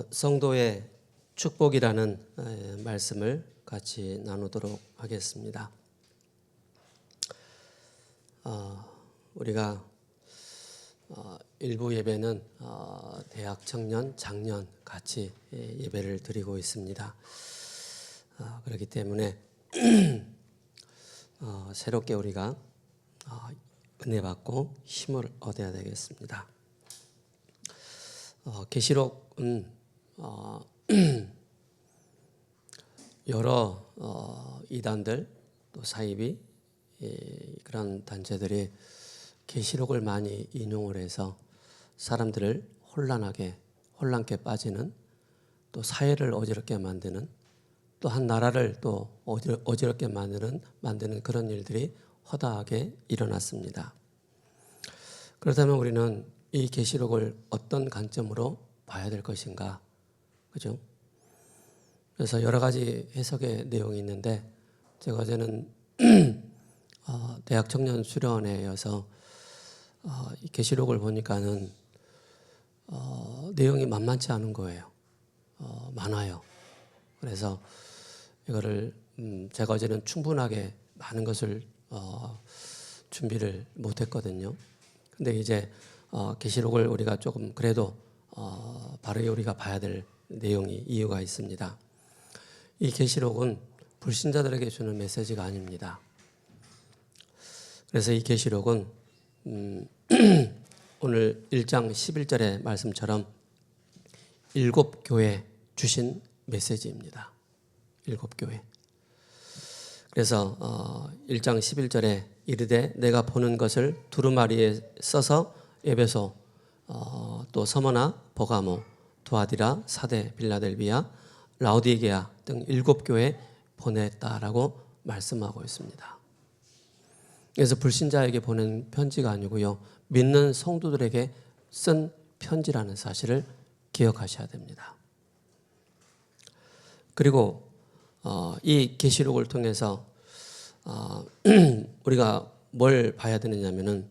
성도의 축복이라는 말씀을 같이 나누도록 하겠습니다. 우리가 일부 예배는 대학 청년, 장년 같이 예배를 드리고 있습니다. 그렇기 때문에 새롭게 우리가 은혜 받고 힘을 얻어야 되겠습니다. 계시록은 여러 이단들 또 사이비 그런 단체들이 계시록을 많이 인용을 해서 사람들을 혼란케 빠지는, 또 사회를 어지럽게 만드는, 또 한 나라를 또 어지럽게 만드는 그런 일들이 허다하게 일어났습니다. 그렇다면 우리는 이 계시록을 어떤 관점으로 봐야 될 것인가, 그죠? 그래서 여러 가지 해석의 내용이 있는데, 제가 어제는 대학 청년 수련회여서 이 계시록을 보니까는 내용이 만만치 않은 거예요. 많아요. 그래서 이거를 제가 어제는 충분하게 많은 것을 준비를 못했거든요. 근데 이제 계시록을 우리가 조금 그래도 바로 우리가 봐야 될 내용이 이유가 있습니다. 이 계시록은 불신자들에게 주는 메시지가 아닙니다. 그래서 이 계시록은 오늘 1장 11절의 말씀처럼 7 교회 주신 메시지입니다. 7 교회. 그래서 1장 11절에 이르되 내가 보는 것을 두루마리에 써서 에베소, 또 서머나, 버가모, 두아디라, 사데, 빌라델비아, 라오디게아 등 7 교회 보냈다라고 말씀하고 있습니다. 그래서 불신자에게 보낸 편지가 아니고요, 믿는 성도들에게 쓴 편지라는 사실을 기억하셔야 됩니다. 그리고 이 계시록을 통해서 우리가 뭘 봐야 되느냐면은,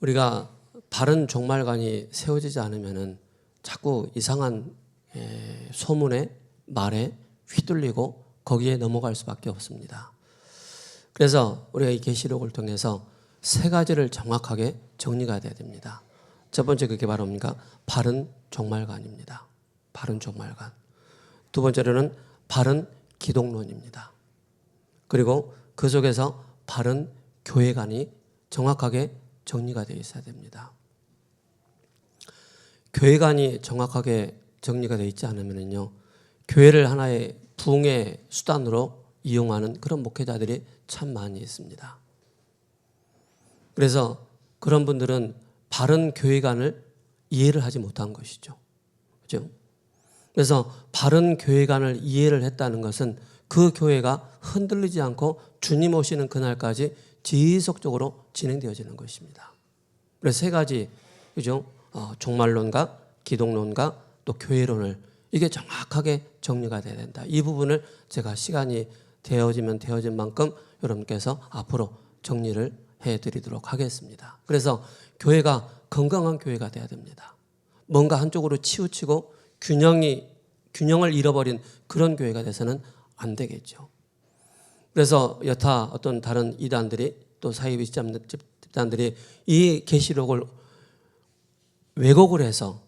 우리가 바른 종말관이 세워지지 않으면은 자꾸 이상한 소문에 말에 휘둘리고 거기에 넘어갈 수밖에 없습니다. 그래서 우리가 이 계시록을 통해서 3가지를 정확하게 정리가 돼야 됩니다. 첫 번째, 그게 바로 뭡니까? 바른 종말관입니다. 바른 종말관. 두 번째로는 바른 기독론입니다. 그리고 그 속에서 바른 교회관이 정확하게 정리가 되어 있어야 됩니다. 교회관이 정확하게 정리가 되어 있지 않으면요, 교회를 하나의 부흥의 수단으로 이용하는 그런 목회자들이 참 많이 있습니다. 그래서 그런 분들은 바른 교회관을 이해를 하지 못한 것이죠. 그렇죠? 그래서 바른 교회관을 이해를 했다는 것은 그 교회가 흔들리지 않고 주님 오시는 그날까지 지속적으로 진행되어지는 것입니다. 그래서 3가지, 그죠? 종말론과 기독론과 또 교회론을, 이게 정확하게 정리가 돼야 된다. 이 부분을 제가 시간이 되어진 만큼 여러분께서 앞으로 정리를 해드리도록 하겠습니다. 그래서 교회가 건강한 교회가 돼야 됩니다. 뭔가 한쪽으로 치우치고 균형을 잃어버린 그런 교회가 돼서는 안 되겠죠. 그래서 여타 어떤 다른 이단들이, 또 사이비 집단들이 이 계시록을 왜곡을 해서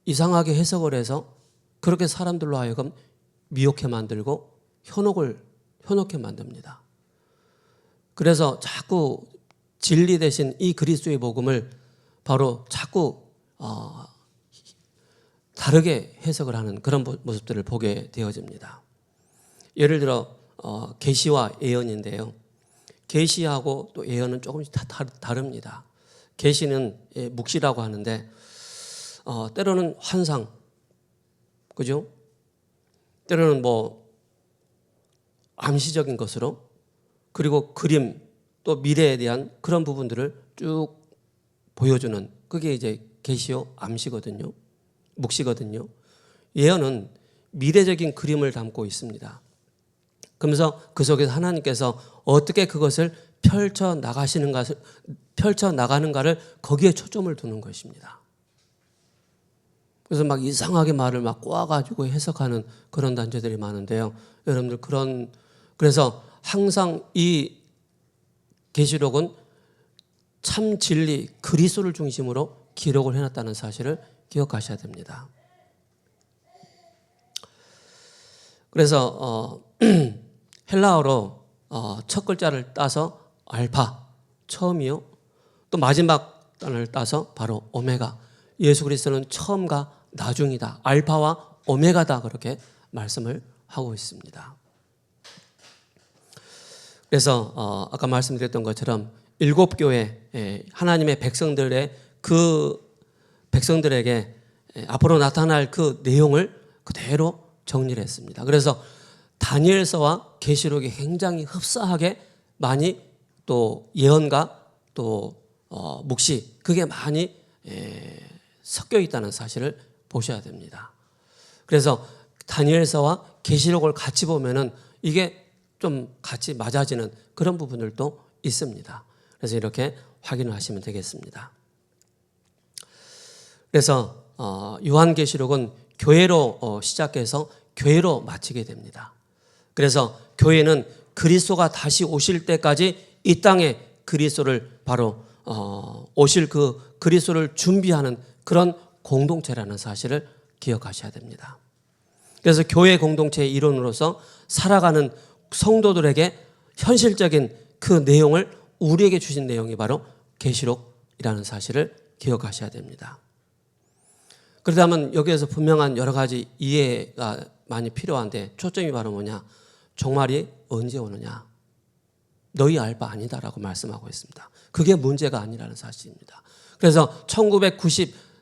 이상하게 해석을 해서 그렇게 사람들로 하여금 미혹해 만들고 현혹해 만듭니다. 그래서 자꾸 진리 대신 이 그리스도의 복음을 바로 자꾸 다르게 해석을 하는 그런 모습들을 보게 되어집니다. 예를 들어 계시와 예언인데요, 계시하고 또 예언은 조금씩 다릅니다. 계시는 묵시라고 하는데 때로는 환상, 그죠? 때로는 암시적인 것으로, 그리고 그림, 또 미래에 대한 그런 부분들을 쭉 보여주는, 그게 이제 계시요 암시거든요. 묵시거든요. 예언은 미래적인 그림을 담고 있습니다. 그러면서 그 속에서 하나님께서 어떻게 그것을 펼쳐 나가는가를 거기에 초점을 두는 것입니다. 그래서 막 이상하게 말을 막 꼬아가지고 해석하는 그런 단체들이 많은데요. 여러분들 그래서 항상 이 계시록은 참 진리 그리스도를 중심으로 기록을 해놨다는 사실을 기억하셔야 됩니다. 그래서 헬라어로 첫 글자를 따서 알파 처음이요. 또 마지막 단을 따서 바로 오메가. 예수 그리스도는 처음과 나중이다. 알파와 오메가다. 그렇게 말씀을 하고 있습니다. 그래서 아까 말씀드렸던 것처럼 7교회 하나님의 백성들의 그 백성들에게 앞으로 나타날 그 내용을 그대로 정리를 했습니다. 그래서 다니엘서와 계시록이 굉장히 흡사하게 많이 또 예언과 또 묵시 그게 많이 섞여 있다는 사실을 보셔야 됩니다. 그래서 다니엘서와 계시록을 같이 보면은 이게 좀 같이 맞아지는 그런 부분들도 있습니다. 그래서 이렇게 확인을 하시면 되겠습니다. 그래서 요한계시록은 교회로 시작해서 교회로 마치게 됩니다. 그래서 교회는 그리스도가 다시 오실 때까지 이 땅에 그리스도를 바로 오실 그 그리스도를 준비하는 그런 공동체라는 사실을 기억하셔야 됩니다. 그래서 교회 공동체의 일원으로서 살아가는 성도들에게 현실적인 그 내용을 우리에게 주신 내용이 바로 계시록이라는 사실을 기억하셔야 됩니다. 그렇다면 여기에서 분명한 여러 가지 이해가 많이 필요한데 초점이 바로 뭐냐? 종말이 언제 오느냐? 너희 알 바 아니다라고 말씀하고 있습니다. 그게 문제가 아니라는 사실입니다. 그래서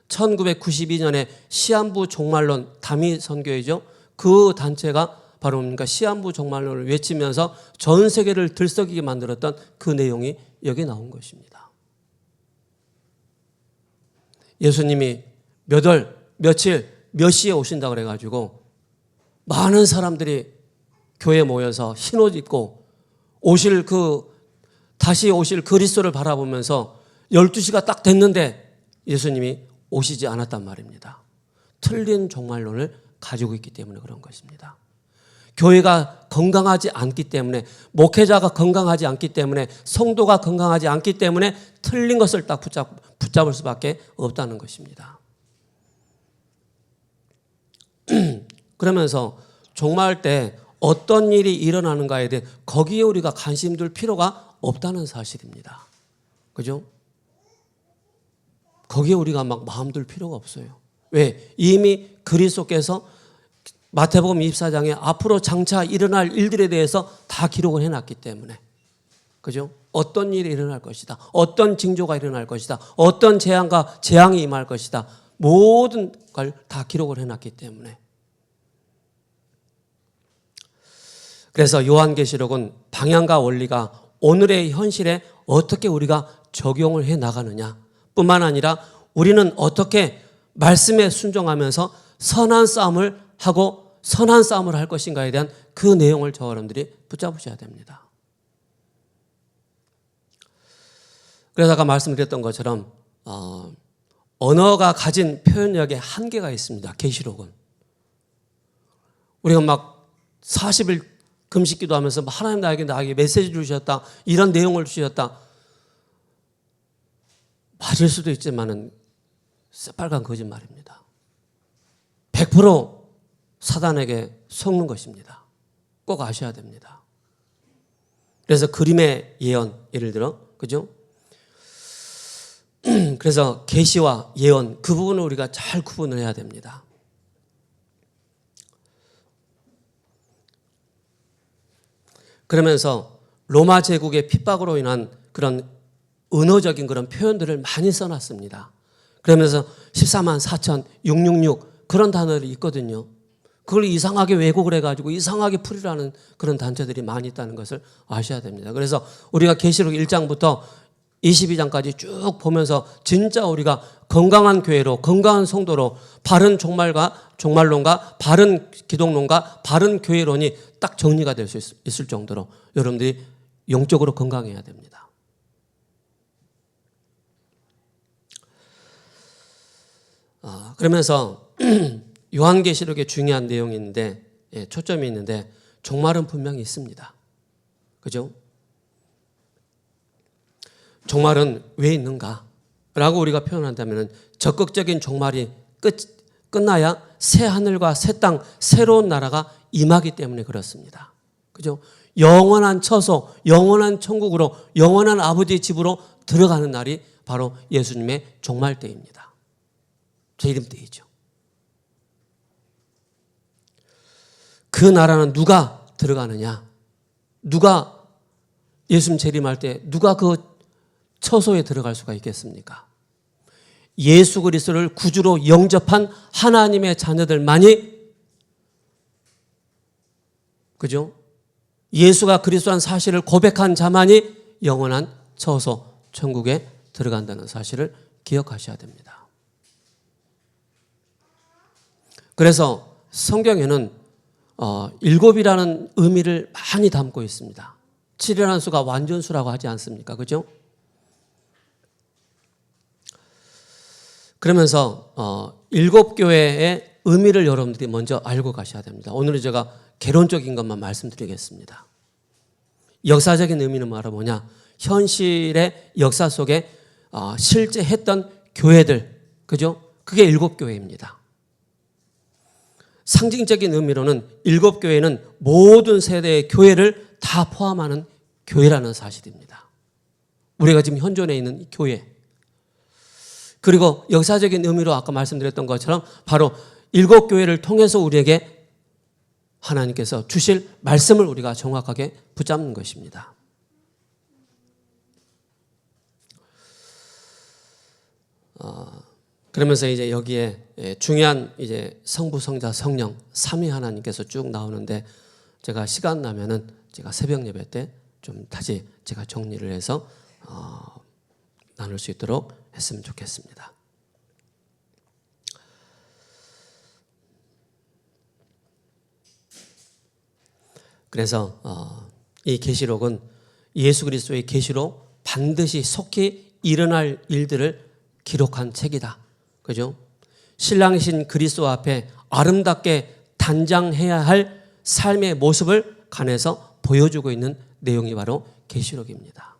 1992년에 시한부 종말론 다미 선교회죠. 그 단체가 바로 뭡니까? 시한부 종말론을 외치면서 전 세계를 들썩이게 만들었던 그 내용이 여기 나온 것입니다. 예수님이 몇 월, 며칠, 몇 시에 오신다 그래가지고 많은 사람들이 교회에 모여서 흰옷 입고 다시 오실 그리스도를 바라보면서 12시가 딱 됐는데 예수님이 오시지 않았단 말입니다. 틀린 종말론을 가지고 있기 때문에 그런 것입니다. 교회가 건강하지 않기 때문에, 목회자가 건강하지 않기 때문에, 성도가 건강하지 않기 때문에 틀린 것을 딱 붙잡을 수밖에 없다는 것입니다. 그러면서 종말 때 어떤 일이 일어나는가에 대해 거기에 우리가 관심 둘 필요가 없다는 사실입니다. 그죠? 거기에 우리가 막 마음 둘 필요가 없어요. 왜? 이미 그리스도께서 마태복음 24장에 앞으로 장차 일어날 일들에 대해서 다 기록을 해놨기 때문에. 그죠? 어떤 일이 일어날 것이다. 어떤 징조가 일어날 것이다. 어떤 재앙이 임할 것이다. 모든 걸 다 기록을 해놨기 때문에. 그래서 요한계시록은 방향과 원리가 오늘의 현실에 어떻게 우리가 적용을 해 나가느냐 뿐만 아니라 우리는 어떻게 말씀에 순종하면서 선한 싸움을 하고 선한 싸움을 할 것인가에 대한 그 내용을 저와 여러분들이 붙잡으셔야 됩니다. 그래서 아까 말씀드렸던 것처럼 언어가 가진 표현력에 한계가 있습니다. 계시록은. 우리가 막 40일 금식 기도하면서 하나님 나에게 메시지 주셨다. 이런 내용을 주셨다. 맞을 수도 있지만은 새빨간 거짓말입니다. 100% 사단에게 속는 것입니다. 꼭 아셔야 됩니다. 그래서 그림의 예언, 예를 들어, 그죠? 그래서 계시와 예언, 그 부분을 우리가 잘 구분을 해야 됩니다. 그러면서 로마 제국의 핍박으로 인한 그런 은어적인 그런 표현들을 많이 써놨습니다. 그러면서 14만 4천 666 그런 단어들이 있거든요. 그걸 이상하게 왜곡을 해가지고 이상하게 풀이라는 그런 단체들이 많이 있다는 것을 아셔야 됩니다. 그래서 우리가 계시록 1장부터 22장까지 쭉 보면서 진짜 우리가 건강한 교회로, 건강한 성도로 바른 종말론과 바른 기독론과 바른 교회론이 딱 정리가 될 수 있을 정도로 여러분들이 영적으로 건강해야 됩니다. 그러면서 요한계시록에 중요한 내용이 있는데, 초점이 있는데 종말은 분명히 있습니다. 그죠? 종말은 왜 있는가? 라고 우리가 표현한다면 적극적인 종말이 끝나야 새 하늘과 새 땅, 새로운 나라가 임하기 때문에 그렇습니다. 그죠? 영원한 처소, 영원한 천국으로, 영원한 아버지의 집으로 들어가는 날이 바로 예수님의 종말 때입니다. 재림 때이죠. 그 나라는 누가 들어가느냐? 누가 예수님 재림할 때 누가 그 처소에 들어갈 수가 있겠습니까? 예수 그리스도를 구주로 영접한 하나님의 자녀들만이, 그죠? 예수가 그리스도라는 사실을 고백한 자만이 영원한 처소 천국에 들어간다는 사실을 기억하셔야 됩니다. 그래서 성경에는 7이라는 의미를 많이 담고 있습니다. 7이라는 수가 완전수라고 하지 않습니까? 그죠? 그러면서 7교회의 의미를 여러분들이 먼저 알고 가셔야 됩니다. 오늘은 제가 개론적인 것만 말씀드리겠습니다. 역사적인 의미는 뭐냐? 현실의 역사 속에 실제 했던 교회들, 그죠? 그게 7교회입니다. 상징적인 의미로는 7교회는 모든 세대의 교회를 다 포함하는 교회라는 사실입니다. 우리가 지금 현존해 있는 이 교회. 그리고 역사적인 의미로 아까 말씀드렸던 것처럼 바로 7교회를 통해서 우리에게 하나님께서 주실 말씀을 우리가 정확하게 붙잡는 것입니다. 그러면서 이제 여기에 중요한 이제 성부, 성자, 성령, 삼위 하나님께서 쭉 나오는데, 제가 시간 나면은 제가 새벽 예배 때 좀 다시 제가 정리를 해서 나눌 수 있도록 했으면 좋겠습니다. 그래서 이 계시록은 예수 그리스도의 계시로 반드시 속히 일어날 일들을 기록한 책이다. 그죠? 신랑이신 그리스도 앞에 아름답게 단장해야 할 삶의 모습을 간에서 보여주고 있는 내용이 바로 계시록입니다.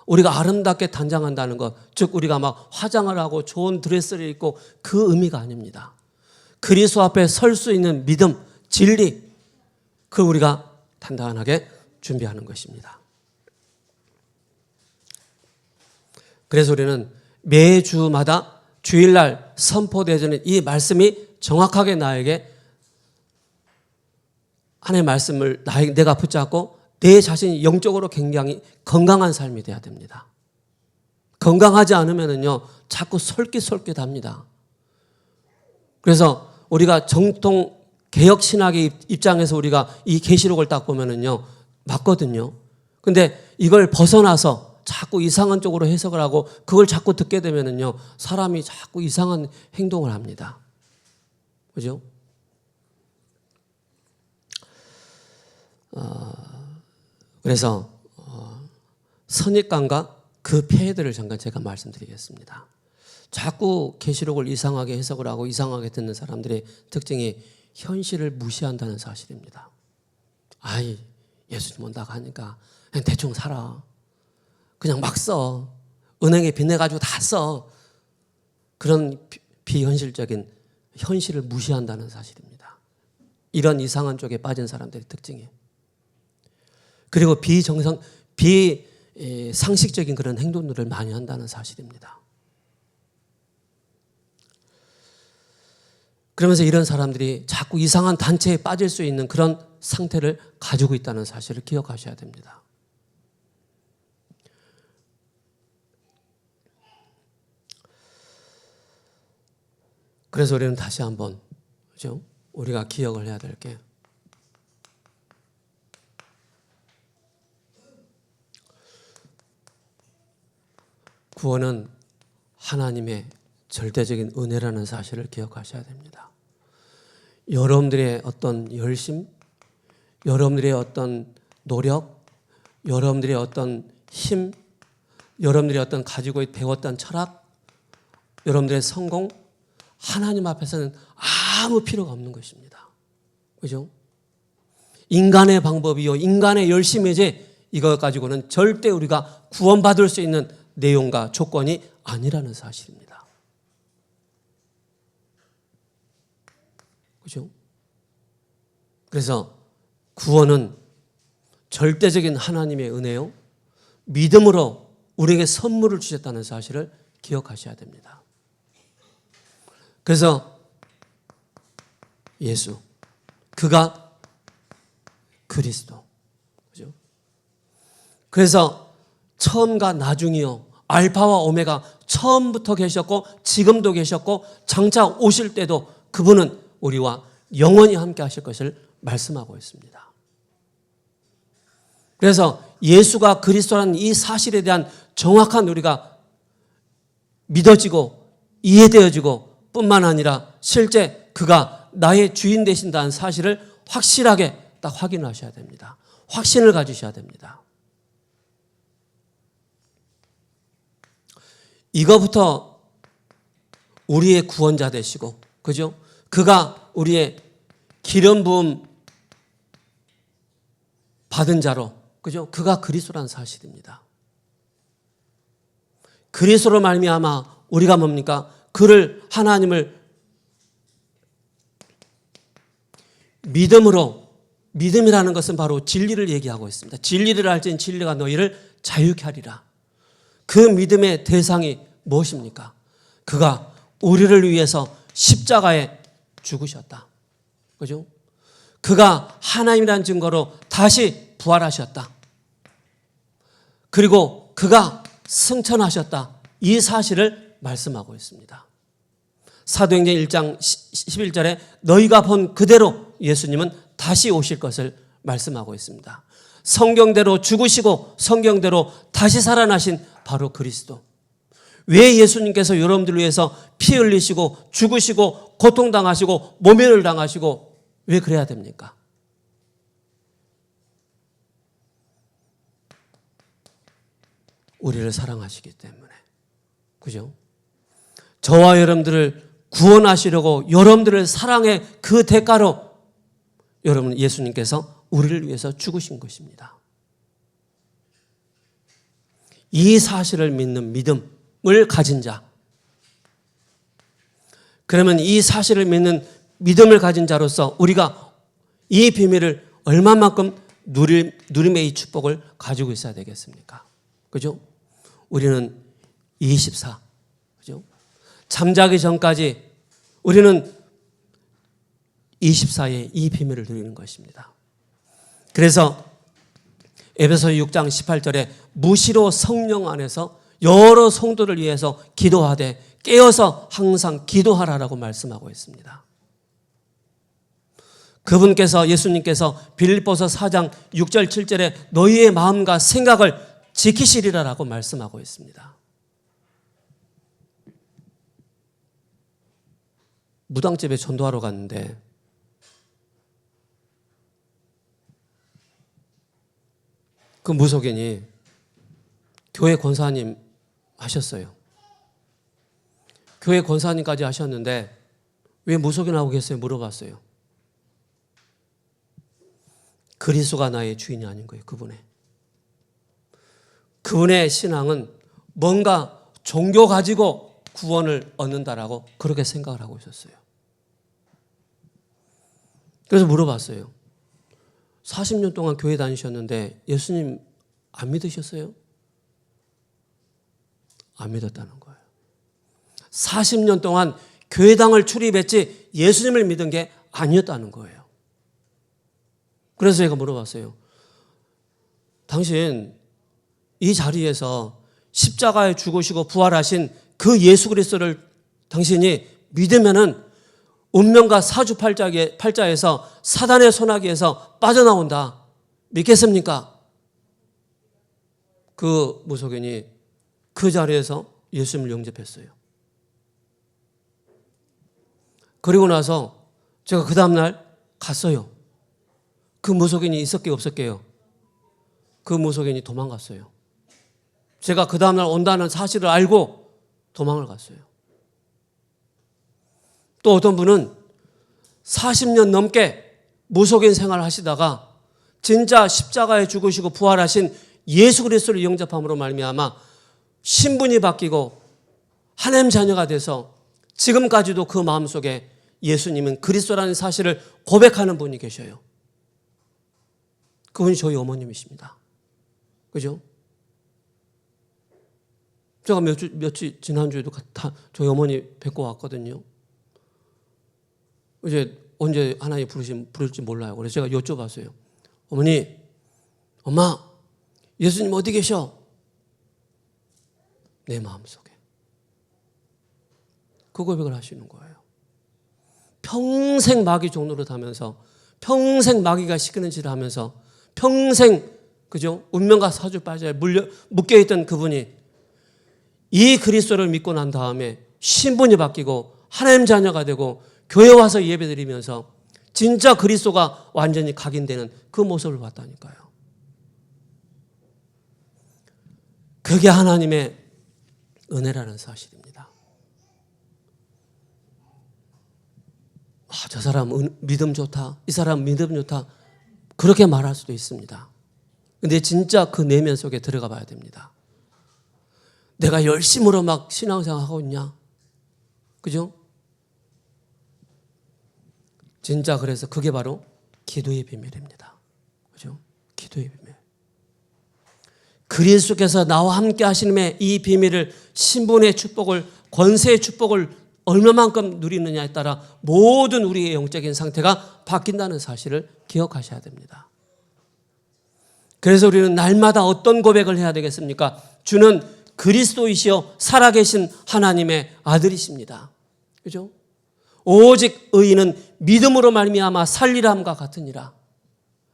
우리가 아름답게 단장한다는 것, 즉 우리가 막 화장을 하고 좋은 드레스를 입고 그 의미가 아닙니다. 그리스도 앞에 설 수 있는 믿음, 진리, 그걸 우리가 단단하게 준비하는 것입니다. 그래서 우리는 매주마다 주일날 선포되어지는 이 말씀이 정확하게 나에게 하나님의 말씀을 내가 붙잡고 내 자신이 영적으로 굉장히 건강한 삶이 돼야 됩니다. 건강하지 않으면요 자꾸 솔깃솔깃합니다. 그래서 우리가 정통 개혁 신학의 입장에서 우리가 이 계시록을 딱 보면은요 맞거든요. 근데 이걸 벗어나서 자꾸 이상한 쪽으로 해석을 하고 그걸 자꾸 듣게 되면은요 사람이 자꾸 이상한 행동을 합니다. 그죠? 그래서 선입관과 그 폐해들을 잠깐 제가 말씀드리겠습니다. 자꾸 계시록을 이상하게 해석을 하고 이상하게 듣는 사람들의 특징이 현실을 무시한다는 사실입니다. 아이, 예수님 온다고 하니까 그냥 대충 살아. 그냥 막 써. 은행에 빚내가지고 다 써. 그런 비현실적인 현실을 무시한다는 사실입니다. 이런 이상한 쪽에 빠진 사람들의 특징이에요. 그리고 비상식적인 그런 행동들을 많이 한다는 사실입니다. 그러면서 이런 사람들이 자꾸 이상한 단체에 빠질 수 있는 그런 상태를 가지고 있다는 사실을 기억하셔야 됩니다. 그래서 우리는 다시 한번, 그죠? 우리가 기억을 해야 될 게, 구원은 하나님의 절대적인 은혜라는 사실을 기억하셔야 됩니다. 여러분들의 어떤 열심, 여러분들의 어떤 노력, 여러분들의 어떤 힘, 여러분들이 어떤 가지고 배웠던 철학, 여러분들의 성공, 하나님 앞에서는 아무 필요가 없는 것입니다. 그죠? 인간의 방법이요, 인간의 열심이지 이것 가지고는 절대 우리가 구원받을 수 있는 내용과 조건이 아니라는 사실입니다. 그죠? 그래서 구원은 절대적인 하나님의 은혜요, 믿음으로 우리에게 선물을 주셨다는 사실을 기억하셔야 됩니다. 그래서 예수, 그가 그리스도. 그죠? 그래서 처음과 나중이요, 알파와 오메가, 처음부터 계셨고 지금도 계셨고 장차 오실 때도 그분은 우리와 영원히 함께 하실 것을 말씀하고 있습니다. 그래서 예수가 그리스도라는 이 사실에 대한 정확한 우리가 믿어지고 이해되어지고 뿐만 아니라 실제 그가 나의 주인 되신다는 사실을 확실하게 딱 확인하셔야 됩니다. 확신을 가지셔야 됩니다. 이거부터 우리의 구원자 되시고, 그죠? 그가 우리의 기름 부음 받은 자로, 그죠? 그가 그리스도라는 사실입니다. 그리스도로 말미암아 우리가 뭡니까? 그를, 하나님을 믿음으로, 믿음이라는 것은 바로 진리를 얘기하고 있습니다. 진리를 알지니 진리가 너희를 자유케 하리라. 그 믿음의 대상이 무엇입니까? 그가 우리를 위해서 십자가에 죽으셨다. 그죠? 그가 하나님이라는 증거로 다시 부활하셨다. 그리고 그가 승천하셨다. 이 사실을 말씀하고 있습니다. 사도행전 1장 11절에 너희가 본 그대로 예수님은 다시 오실 것을 말씀하고 있습니다. 성경대로 죽으시고 성경대로 다시 살아나신 바로 그리스도. 왜 예수님께서 여러분들을 위해서 피 흘리시고 죽으시고 고통당하시고 모멸을 당하시고 왜 그래야 됩니까? 우리를 사랑하시기 때문에. 그죠? 저와 여러분들을 구원하시려고 여러분들을 사랑의 그 대가로 여러분 예수님께서 우리를 위해서 죽으신 것입니다. 이 사실을 믿는 믿음을 가진 자, 그러면 이 사실을 믿는 믿음을 가진 자로서 우리가 이 비밀을 얼마만큼 누림의 이 축복을 가지고 있어야 되겠습니까? 그죠? 우리는 24, 그죠? 잠자기 전까지 우리는 24의 이 비밀을 누리는 것입니다. 그래서 에베소 6장 18절에 무시로 성령 안에서 여러 성도를 위해서 기도하되 깨어서 항상 기도하라라고 말씀하고 있습니다. 그분께서, 예수님께서 빌립보서 4장 6절 7절에 너희의 마음과 생각을 지키시리라라고 말씀하고 있습니다. 무당집에 전도하러 갔는데 그 무속인이 교회 권사님 하셨어요. 교회 권사님까지 하셨는데 왜 무속인하고 계세요? 물어봤어요. 그리스도가 나의 주인이 아닌 거예요. 그분의 신앙은 뭔가 종교 가지고 구원을 얻는다라고 그렇게 생각을 하고 있었어요. 그래서 물어봤어요. 40년 동안 교회 다니셨는데 예수님 안 믿으셨어요? 안 믿었다는 거예요. 40년 동안 교회당을 출입했지 예수님을 믿은 게 아니었다는 거예요. 그래서 제가 물어봤어요. 당신 이 자리에서 십자가에 죽으시고 부활하신 그 예수 그리스도를 당신이 믿으면은 운명과 사주팔자에서 사단의 소나기에서 빠져나온다. 믿겠습니까? 그 무속인이 그 자리에서 예수님을 영접했어요. 그리고 나서 제가 그 다음날 갔어요. 그 무속인이 있었게요, 없었게요? 그 무속인이 도망갔어요. 제가 그 다음날 온다는 사실을 알고 도망을 갔어요. 또 어떤 분은 40년 넘게 무속인 생활을 하시다가 진짜 십자가에 죽으시고 부활하신 예수 그리스도를 영접함으로 말미암아 신분이 바뀌고 하나님 자녀가 돼서 지금까지도 그 마음속에 예수님은 그리스도라는 사실을 고백하는 분이 계셔요. 그분이 저희 어머님이십니다. 그죠? 제가 지난주에도 저희 어머니 뵙고 왔거든요. 이제 언제 하나님 부를지 몰라요. 그래서 제가 여쭤봤어요. 어머니, 엄마, 예수님 어디 계셔? 내 마음속에. 그 고백을 하시는 거예요. 평생 마귀 종로를 하면서, 평생 마귀가 시키는 짓을 하면서, 평생, 그죠? 운명과 사주팔자에 묶여있던 그분이 이 그리스도를 믿고 난 다음에 신분이 바뀌고 하나님 자녀가 되고 교회 와서 예배드리면서 진짜 그리스도가 완전히 각인되는 그 모습을 봤다니까요. 그게 하나님의 은혜라는 사실입니다. 저 사람 믿음 좋다, 이 사람 믿음 좋다, 그렇게 말할 수도 있습니다. 근데 진짜 그 내면 속에 들어가 봐야 됩니다. 내가 열심으로 막 신앙생활 하고 있냐? 그죠? 진짜 그래서 그게 바로 기도의 비밀입니다. 그죠? 기도의 비밀. 그리스도께서 나와 함께 하시는 이 비밀을, 신분의 축복을, 권세의 축복을 얼마만큼 누리느냐에 따라 모든 우리의 영적인 상태가 바뀐다는 사실을 기억하셔야 됩니다. 그래서 우리는 날마다 어떤 고백을 해야 되겠습니까? 주는 그리스도이시여 살아계신 하나님의 아들이십니다. 그죠? 오직 의인은 믿음으로 말미암아 살리람과 같으니라.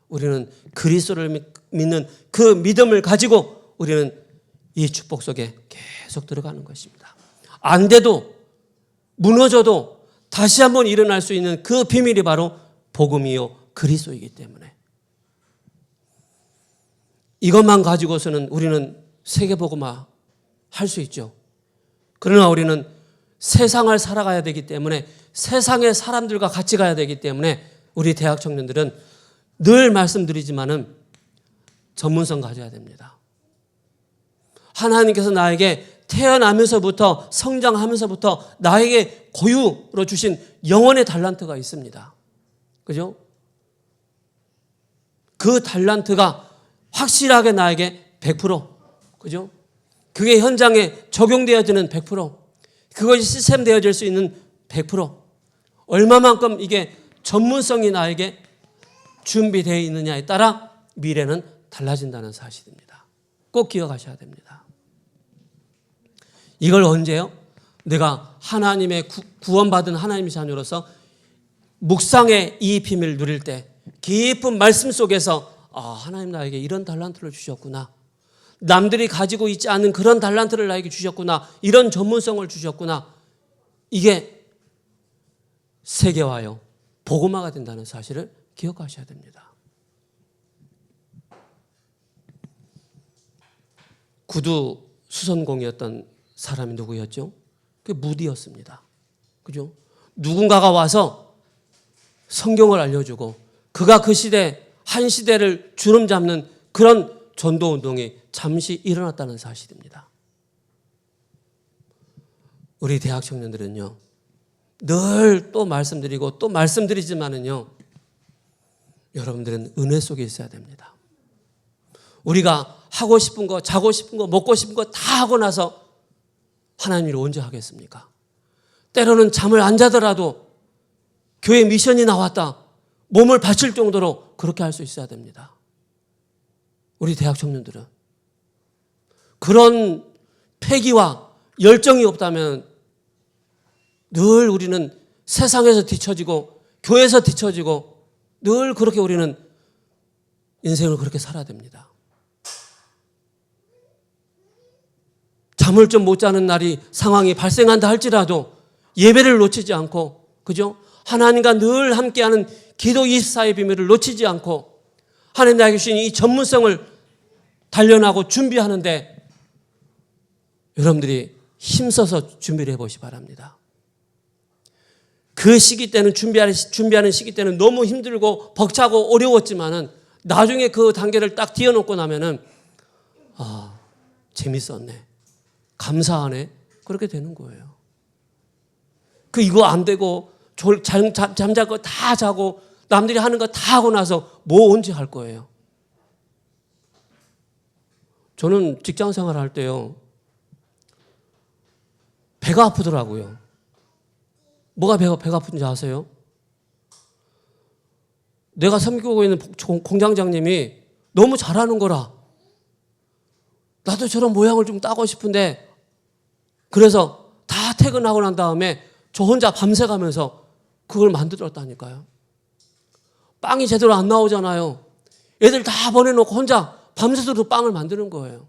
우리는 그리스도를 믿는 그 믿음을 가지고 우리는 이 축복 속에 계속 들어가는 것입니다. 안 돼도 무너져도 다시 한번 일어날 수 있는 그 비밀이 바로 복음이요 그리스도이기 때문에 이것만 가지고서는 우리는 세계복음화 할 수 있죠. 그러나 우리는 세상을 살아가야 되기 때문에, 세상의 사람들과 같이 가야 되기 때문에 우리 대학 청년들은 늘 말씀드리지만은 전문성 가져야 됩니다. 하나님께서 나에게 태어나면서부터 성장하면서부터 나에게 고유로 주신 영혼의 달란트가 있습니다. 그죠? 그 달란트가 확실하게 나에게 100%, 그죠? 그게 현장에 적용되어지는 100%, 그것이 시스템되어질 수 있는 100%, 얼마만큼 이게 전문성이 나에게 준비되어 있느냐에 따라 미래는 달라진다는 사실입니다. 꼭 기억하셔야 됩니다. 이걸 언제요? 내가 하나님의 구원받은 하나님의 자녀로서 묵상의 이 비밀을 누릴 때, 깊은 말씀 속에서 하나님 나에게 이런 달란트를 주셨구나, 남들이 가지고 있지 않은 그런 달란트를 나에게 주셨구나, 이런 전문성을 주셨구나, 이게 세계화요 복음화가 된다는 사실을 기억하셔야 됩니다. 구두 수선공이었던 사람이 누구였죠? 그게 무디였습니다. 그죠? 누군가가 와서 성경을 알려주고 그가 그 시대, 한 시대를 주름 잡는 그런 전도운동이 잠시 일어났다는 사실입니다. 우리 대학 청년들은요, 늘 또 말씀드리고 또 말씀드리지만은요, 여러분들은 은혜 속에 있어야 됩니다. 우리가 하고 싶은 거, 자고 싶은 거, 먹고 싶은 거 다 하고 나서 하나님 일을 언제 하겠습니까? 때로는 잠을 안 자더라도 교회 미션이 나왔다, 몸을 바칠 정도로 그렇게 할 수 있어야 됩니다. 우리 대학 청년들은 그런 패기와 열정이 없다면 늘 우리는 세상에서 뒤처지고 교회에서 뒤처지고 늘 그렇게 우리는 인생을 그렇게 살아야 됩니다. 잠을 좀 못 자는 날이 상황이 발생한다 할지라도 예배를 놓치지 않고, 그죠? 하나님과 늘 함께하는 기도 24의 비밀을 놓치지 않고 하나님 나에게 주신 이 전문성을 단련하고 준비하는데 여러분들이 힘써서 준비를 해보시 바랍니다. 그 시기 때는 준비하는 시기 때는 너무 힘들고 벅차고 어려웠지만은 나중에 그 단계를 딱 뛰어넘고 나면은 재밌었네, 감사하네, 그렇게 되는 거예요. 이거 안 되고 잠잘 거 다 자고 남들이 하는 거 다 하고 나서 뭐 언제 할 거예요? 저는 직장 생활할 때요, 배가 아프더라고요. 뭐가 배가 아픈지 아세요? 내가 섬기고 있는 공장장님이 너무 잘하는 거라 나도 저런 모양을 좀 따고 싶은데, 그래서 다 퇴근하고 난 다음에 저 혼자 밤새 가면서 그걸 만들었다니까요. 빵이 제대로 안 나오잖아요. 애들 다 보내놓고 혼자 밤새도록 빵을 만드는 거예요.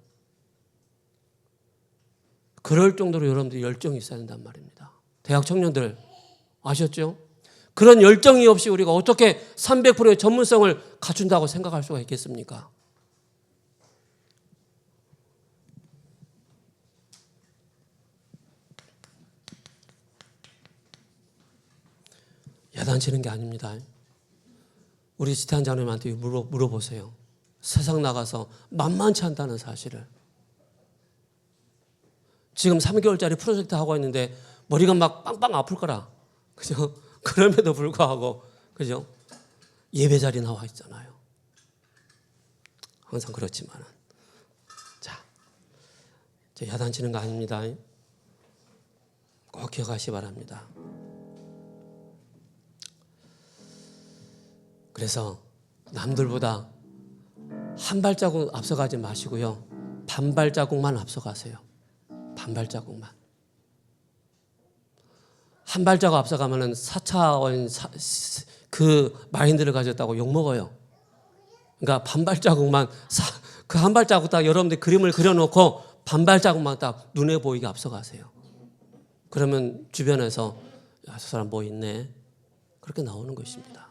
그럴 정도로 여러분들이 열정이 있어야 된단 말입니다. 대학 청년들 아셨죠? 그런 열정이 없이 우리가 어떻게 300%의 전문성을 갖춘다고 생각할 수가 있겠습니까? 야단치는 게 아닙니다. 우리 지태한 장로님한테 물어보세요. 세상 나가서 만만치 않다는 사실을. 지금 3개월짜리 프로젝트 하고 있는데 머리가 막 빵빵 아플 거라. 그죠? 그럼에도 불구하고, 그죠? 예배 자리 나와 있잖아요. 항상 그렇지만은. 자, 야단치는 거 아닙니다. 꼭 기억하시기 바랍니다. 그래서 남들보다 한 발자국 앞서가지 마시고요, 반 발자국만 앞서가세요. 반 발자국만. 한 발자국 앞서가면은 4차원 그 마인드를 가졌다고 욕먹어요. 그러니까 반 발자국만, 그 한 발자국 딱 여러분들 그림을 그려놓고 반 발자국만 딱 눈에 보이게 앞서가세요. 그러면 주변에서 야, 저 사람 뭐 있네, 그렇게 나오는 것입니다.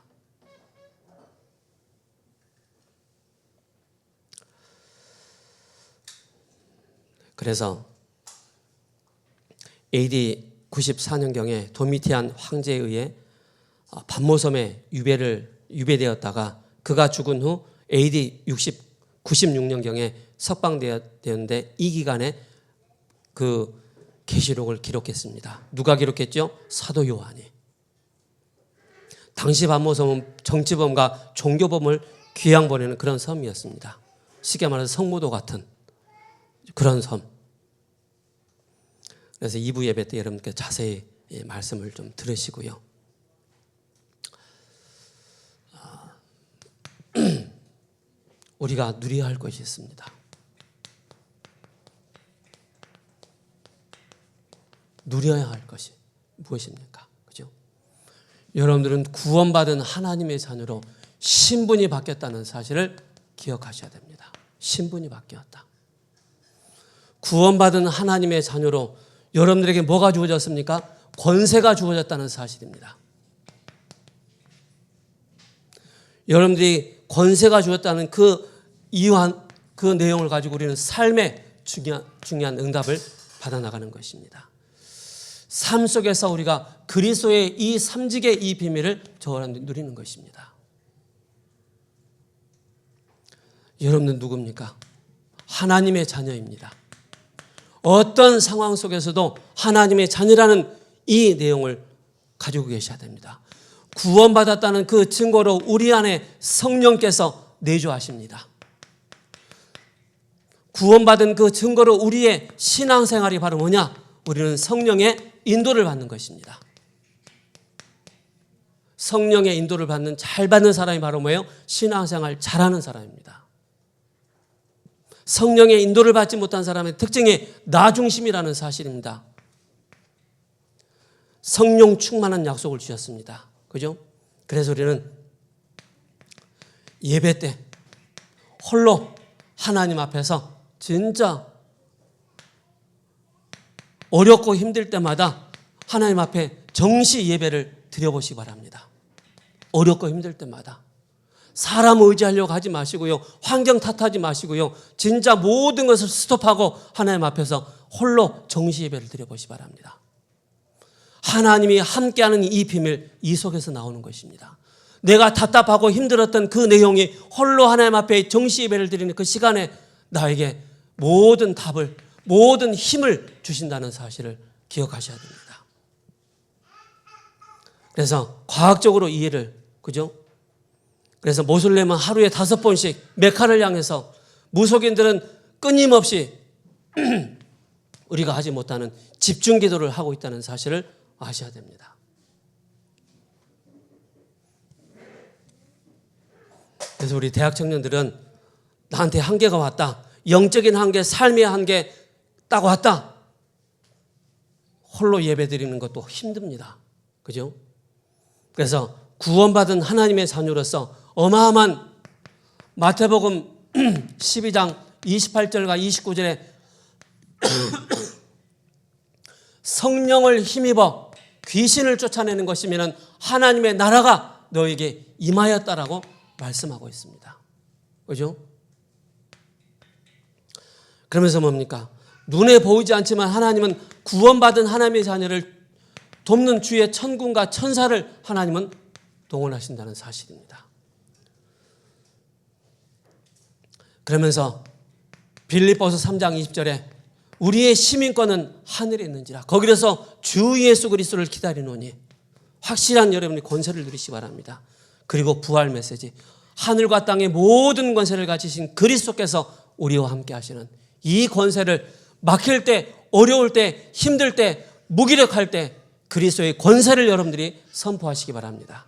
그래서 AD 94년경에 도미티안 황제에 의해 반모섬에 유배되었다가 그가 죽은 후 AD 96년경에 석방되었는데 이 기간에 그 계시록을 기록했습니다. 누가 기록했죠? 사도 요한이. 당시 반모섬은 정치범과 종교범을 귀양 보내는 그런 섬이었습니다. 쉽게 말해서 성무도 같은 그런 섬. 그래서 2부 예배 때 여러분께 자세히 말씀을 좀 들으시고요. 우리가 누려야 할 것이 있습니다. 누려야 할 것이 무엇입니까? 그죠? 여러분들은 구원받은 하나님의 자녀로 신분이 바뀌었다는 사실을 기억하셔야 됩니다. 신분이 바뀌었다. 구원받은 하나님의 자녀로 여러분들에게 뭐가 주어졌습니까? 권세가 주어졌다는 사실입니다. 여러분들이 권세가 주어졌다는 그 이유한 그 내용을 가지고 우리는 삶의 중요한 응답을 받아나가는 것입니다. 삶 속에서 우리가 그리스도의 이 삼직의 이 비밀을 누리는 것입니다. 여러분은 누굽니까? 하나님의 자녀입니다. 어떤 상황 속에서도 하나님의 자녀라는 이 내용을 가지고 계셔야 됩니다. 구원받았다는 그 증거로 우리 안에 성령께서 내주하십니다. 구원받은 그 증거로 우리의 신앙생활이 바로 뭐냐? 우리는 성령의 인도를 받는 것입니다. 성령의 인도를 잘 받는 사람이 바로 뭐예요? 신앙생활 잘하는 사람입니다. 성령의 인도를 받지 못한 사람의 특징이 나 중심이라는 사실입니다. 성령 충만한 약속을 주셨습니다. 그죠? 그래서 우리는 예배 때 홀로 하나님 앞에서 진짜 어렵고 힘들 때마다 하나님 앞에 정시 예배를 드려보시기 바랍니다. 어렵고 힘들 때마다. 사람 의지하려고 하지 마시고요. 환경 탓하지 마시고요. 진짜 모든 것을 스톱하고 하나님 앞에서 홀로 정시 예배를 드려보시기 바랍니다. 하나님이 함께하는 이 비밀, 이 속에서 나오는 것입니다. 내가 답답하고 힘들었던 그 내용이 홀로 하나님 앞에 정시 예배를 드리는 그 시간에 나에게 모든 답을, 모든 힘을 주신다는 사실을 기억하셔야 됩니다. 그래서 과학적으로 이해를, 그죠? 그래서 모슬렘은 하루에 5번씩 메카를 향해서, 무속인들은 끊임없이 우리가 하지 못하는 집중 기도를 하고 있다는 사실을 아셔야 됩니다. 그래서 우리 대학 청년들은 나한테 한계가 왔다, 영적인 한계, 삶의 한계 딱 왔다, 홀로 예배 드리는 것도 힘듭니다. 그죠? 그래서 구원받은 하나님의 자녀로서 어마어마한 마태복음 12장 28절과 29절에 성령을 힘입어 귀신을 쫓아내는 것이면 하나님의 나라가 너에게 임하였다라고 말씀하고 있습니다. 그죠? 그러면서 뭡니까? 눈에 보이지 않지만 하나님은 구원받은 하나님의 자녀를 돕는 주의 천군과 천사를 하나님은 동원하신다는 사실입니다. 그러면서 빌립보서 3장 20절에 우리의 시민권은 하늘에 있는지라, 거기서 주 예수 그리스도를 기다리노니, 확실한 여러분이 권세를 누리시기 바랍니다. 그리고 부활 메시지, 하늘과 땅의 모든 권세를 가지신 그리스도께서 우리와 함께 하시는 이 권세를 막힐 때, 어려울 때, 힘들 때, 무기력할 때 그리스도의 권세를 여러분들이 선포하시기 바랍니다.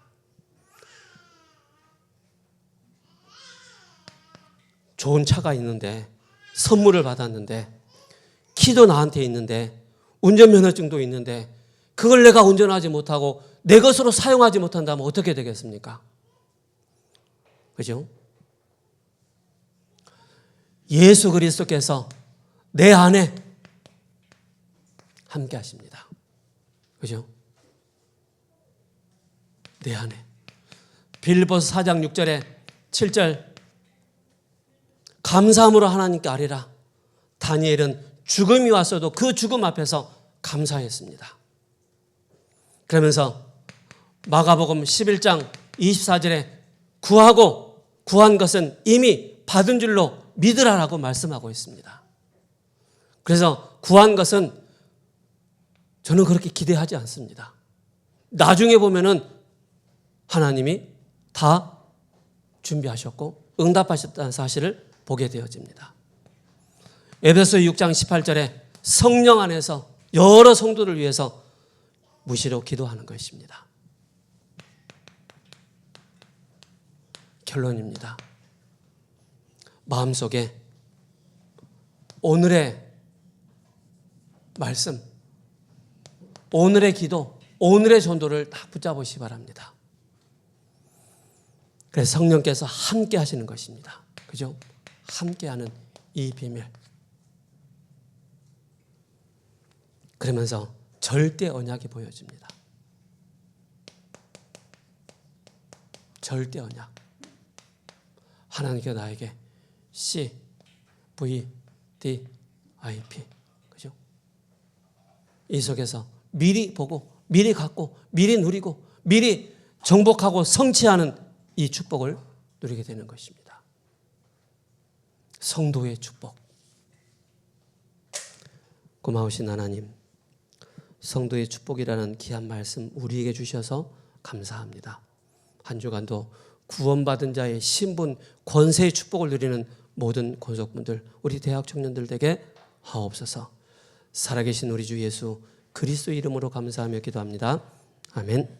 좋은 차가 있는데, 선물을 받았는데, 키도 나한테 있는데, 운전면허증도 있는데, 그걸 내가 운전하지 못하고 내 것으로 사용하지 못한다면 어떻게 되겠습니까? 그죠? 예수 그리스도께서 내 안에 함께 하십니다. 그죠? 내 안에. 빌립보서 4장 6절에 7절, 감사함으로 하나님께 아뢰라. 다니엘은 죽음이 왔어도 그 죽음 앞에서 감사했습니다. 그러면서 마가복음 11장 24절에 구하고 구한 것은 이미 받은 줄로 믿으라라고 말씀하고 있습니다. 그래서 구한 것은 저는 그렇게 기대하지 않습니다. 나중에 보면은 하나님이 다 준비하셨고 응답하셨다는 사실을 보게 되어집니다. 에베소 6장 18절에 성령 안에서 여러 성도를 위해서 무시로 기도하는 것입니다. 결론입니다. 마음속에 오늘의 말씀, 오늘의 기도, 오늘의 전도를 다 붙잡으시기 바랍니다. 그래서 성령께서 함께 하시는 것입니다. 그죠? 함께하는 이 비밀. 그러면서 절대 언약이 보여집니다. 절대 언약. 하나님께서 나에게 C, V, D, I, P. 그죠? 이 속에서 미리 보고, 미리 갖고, 미리 누리고, 미리 정복하고 성취하는 이 축복을 누리게 되는 것입니다. 성도의 축복. 고마우신 하나님, 성도의 축복이라는 귀한 말씀 우리에게 주셔서 감사합니다. 한 주간도 구원받은 자의 신분, 권세의 축복을 누리는 모든 권속분들, 우리 대학 청년들에게 하옵소서. 살아계신 우리 주 예수 그리스도 이름으로 감사하며 기도합니다. 아멘.